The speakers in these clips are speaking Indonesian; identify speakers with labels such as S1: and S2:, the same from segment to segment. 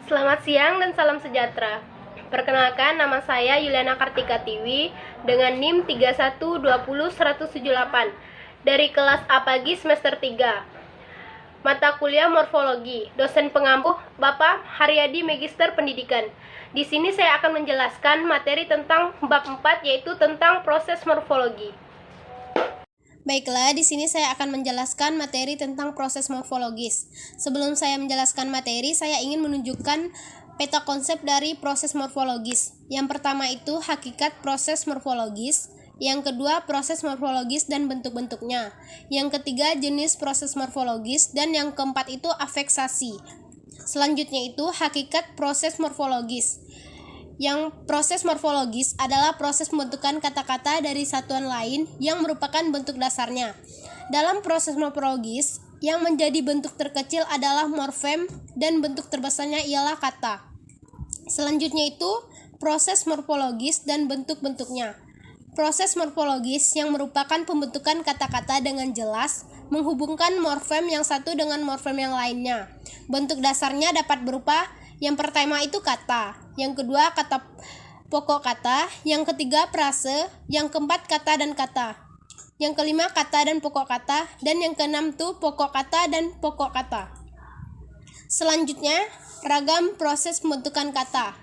S1: Selamat siang dan salam sejahtera. Perkenalkan, nama saya Yuliana Kartika Tiwi dengan NIM 3120178 dari kelas A pagi semester 3. Mata kuliah Morfologi. Dosen pengampu Bapak Haryadi Magister Pendidikan. Di sini saya akan menjelaskan materi tentang bab 4, yaitu tentang proses morfologi.
S2: Baiklah, di sini saya akan menjelaskan materi tentang proses morfologis. Sebelum saya menjelaskan materi, saya ingin menunjukkan peta konsep dari proses morfologis. Yang pertama itu hakikat proses morfologis. Yang kedua, proses morfologis dan bentuk-bentuknya. Yang ketiga, jenis proses morfologis. Dan yang keempat itu afeksasi. Selanjutnya itu hakikat proses morfologis. Yang proses morfologis adalah proses pembentukan kata-kata dari satuan lain yang merupakan bentuk dasarnya. Dalam proses morfologis, yang menjadi bentuk terkecil adalah morfem dan bentuk terbesarnya ialah kata. Selanjutnya itu proses morfologis dan bentuk-bentuknya. Proses morfologis yang merupakan pembentukan kata-kata dengan jelas menghubungkan morfem yang satu dengan morfem yang lainnya. Bentuk dasarnya dapat berupa yang pertama itu kata, yang kedua kata pokok kata, yang ketiga frase, yang keempat kata dan kata, yang kelima kata dan pokok kata, dan yang keenam tuh pokok kata dan pokok kata. Selanjutnya, ragam proses pembentukan kata.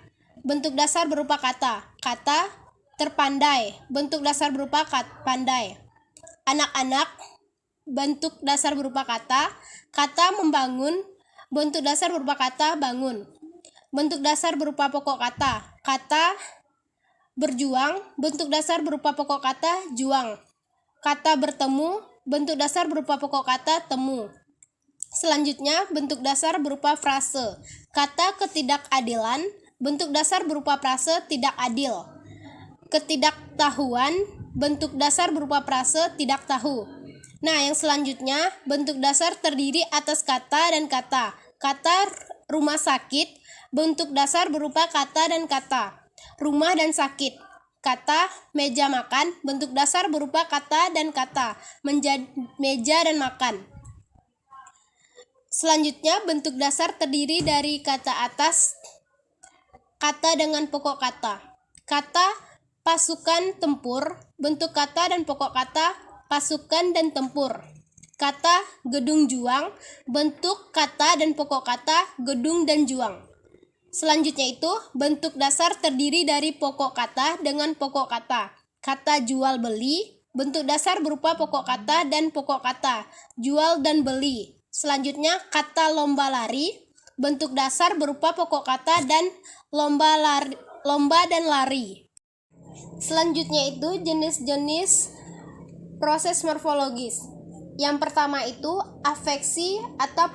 S2: Bentuk dasar berupa kata, kata terpandai, bentuk dasar berupa pandai. Anak-anak, bentuk dasar berupa kata, kata membangun, bentuk dasar berupa kata bangun. Bentuk dasar berupa pokok kata, kata berjuang, bentuk dasar berupa pokok kata juang. Kata bertemu, bentuk dasar berupa pokok kata temu. Selanjutnya, bentuk dasar berupa frase. Kata ketidakadilan, bentuk dasar berupa frase tidak adil. Ketidaktahuan, bentuk dasar berupa frase tidak tahu. Nah, yang selanjutnya, bentuk dasar terdiri atas kata dan kata. Kata rumah sakit, bentuk dasar berupa kata dan kata. Rumah dan sakit. Kata meja makan, bentuk dasar berupa kata dan kata. Meja dan makan. Selanjutnya, bentuk dasar terdiri dari kata atas, kata dengan pokok kata. Kata pasukan tempur, bentuk kata dan pokok kata pasukan dan tempur. Kata gedung juang, bentuk kata dan pokok kata gedung dan juang. Selanjutnya itu bentuk dasar terdiri dari pokok kata dengan pokok kata. Kata jual beli, bentuk dasar berupa pokok kata dan pokok kata jual dan beli. Selanjutnya kata lomba lari, bentuk dasar berupa pokok kata dan lomba dan lari. Selanjutnya itu jenis-jenis proses morfologis. Yang pertama itu afeksi atau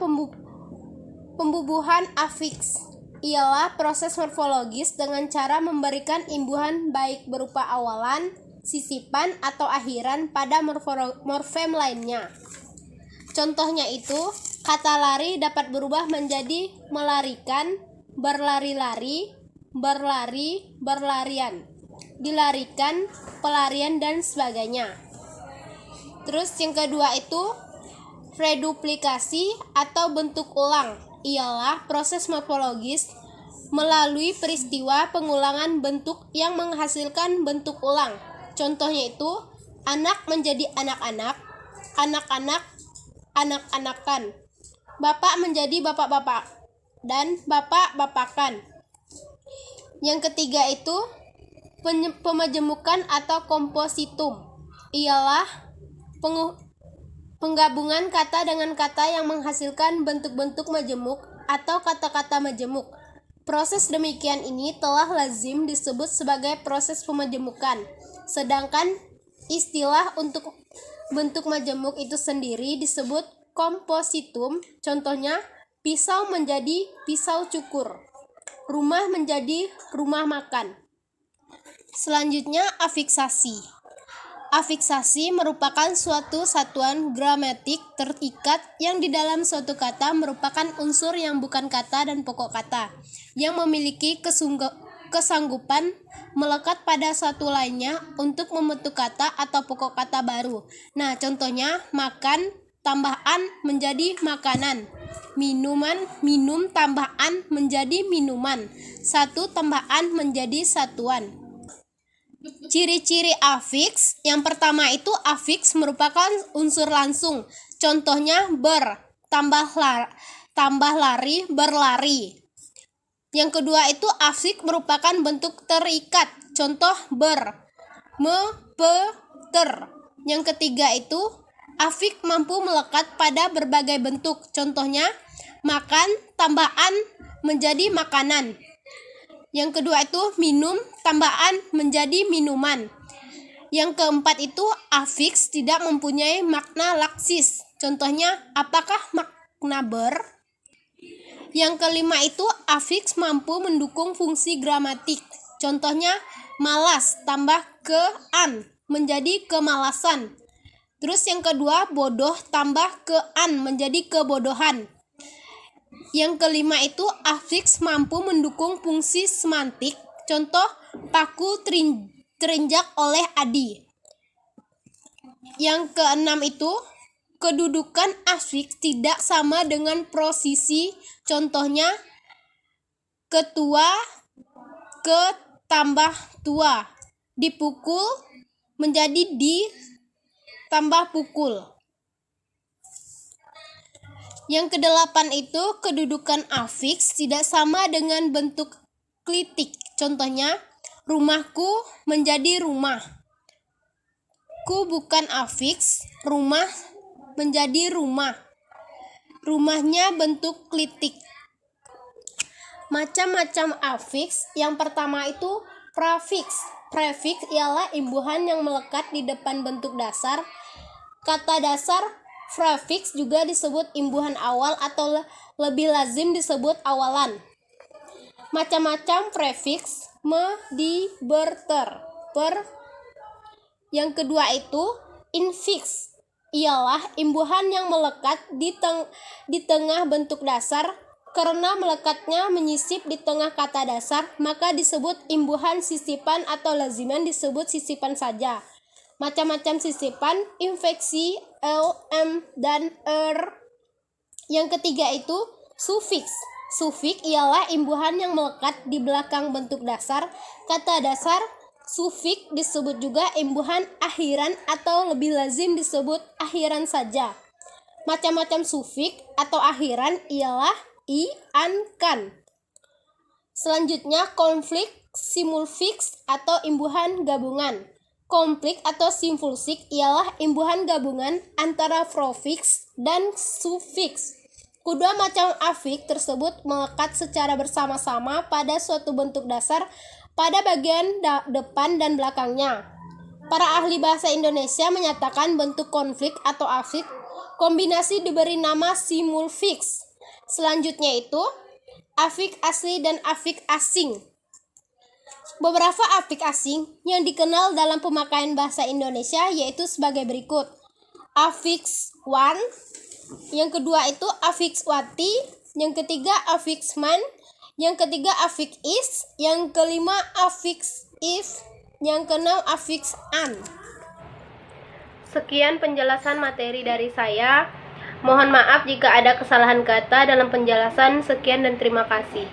S2: pembubuhan afiks. Ialah proses morfologis dengan cara memberikan imbuhan baik berupa awalan, sisipan, atau akhiran pada morfem lainnya. Contohnya itu, kata lari dapat berubah menjadi melarikan, berlari-lari, berlari, berlarian, dilarikan, pelarian, dan sebagainya. Terus yang kedua itu reduplikasi atau bentuk ulang. Ialah proses morfologis melalui peristiwa pengulangan bentuk yang menghasilkan bentuk ulang. Contohnya itu anak menjadi anak-anak, anak-anak anak-anakan, bapak menjadi bapak-bapak, dan bapak-bapakan. Yang ketiga itu pemajemukan atau kompositum. Ialah penggabungan kata dengan kata yang menghasilkan bentuk-bentuk majemuk atau kata-kata majemuk. Proses demikian ini telah lazim disebut sebagai proses pemajemukan. Sedangkan istilah untuk bentuk majemuk itu sendiri disebut kompositum. Contohnya, pisau menjadi pisau cukur, rumah menjadi rumah makan. Selanjutnya, afiksasi. Afiksasi merupakan suatu satuan gramatik terikat yang di dalam suatu kata merupakan unsur yang bukan kata dan pokok kata, yang memiliki kesanggupan melekat pada satu lainnya untuk membentuk kata atau pokok kata baru. Nah, contohnya makan, tambahan menjadi makanan. minuman, minum tambah an menjadi minuman. Satu tambah an menjadi satuan. Ciri-ciri afiks, yang pertama itu afiks merupakan unsur langsung. Contohnya ber, tambah lari, berlari. Yang kedua itu afiks merupakan bentuk terikat. Contoh ber, me, pe, ter. Yang ketiga itu afiks mampu melekat pada berbagai bentuk. Contohnya makan, tambah-an menjadi makanan. Yang kedua itu minum, tambah-an menjadi minuman. Yang keempat itu afiks tidak mempunyai makna laksis. Contohnya apakah makna ber? Yang kelima itu afiks mampu mendukung fungsi gramatik. Contohnya malas tambah ke an menjadi kemalasan. Terus yang kedua bodoh tambah ke an menjadi kebodohan. Yang kelima itu afiks mampu mendukung fungsi semantik. Contoh paku terinjak oleh Adi. Yang keenam itu kedudukan afiks tidak sama dengan posisi. Contohnya ketua, ke tambah tua. Dipukul menjadi di tambah pukul. Yang kedelapan itu kedudukan afiks tidak sama dengan bentuk klitik. Contohnya rumahku menjadi rumah. Ku bukan afiks, rumah menjadi rumah. Rumahnya bentuk klitik. Macam-macam afiks. Yang pertama itu prafiks. Prefiks ialah imbuhan yang melekat di depan bentuk dasar. Kata dasar prefiks juga disebut imbuhan awal atau lebih lazim disebut awalan. Macam-macam prefiks me, di, ber, ter, per. Yang kedua itu infiks. Ialah imbuhan yang melekat di tengah bentuk dasar. Karena melekatnya menyisip di tengah kata dasar, maka disebut imbuhan sisipan atau laziman disebut sisipan saja. Macam-macam sisipan, infeksi, l, m, dan er. Yang ketiga itu sufiks. Sufiks ialah imbuhan yang melekat di belakang bentuk dasar. Kata dasar sufiks disebut juga imbuhan akhiran atau lebih lazim disebut akhiran saja. Macam-macam sufiks atau akhiran ialah i, an, kan. Selanjutnya konflik simulfiks atau imbuhan gabungan. Konflik atau simulfiks ialah imbuhan gabungan antara profiks dan sufiks. Kedua macam afiks tersebut melekat secara bersama-sama pada suatu bentuk dasar pada bagian depan dan belakangnya. Para ahli bahasa Indonesia menyatakan bentuk konflik atau afiks kombinasi diberi nama simulfiks. Selanjutnya itu afiks asli dan afiks asing. Beberapa afiks asing yang dikenal dalam pemakaian bahasa Indonesia yaitu sebagai berikut. Afiks wan, yang kedua itu afiks wati, yang ketiga afiks man, yang ketiga afiks is, yang kelima afiks if, yang keenam afiks an.
S1: Sekian penjelasan materi dari saya. Mohon maaf jika ada kesalahan kata dalam penjelasan. Sekian dan terima kasih.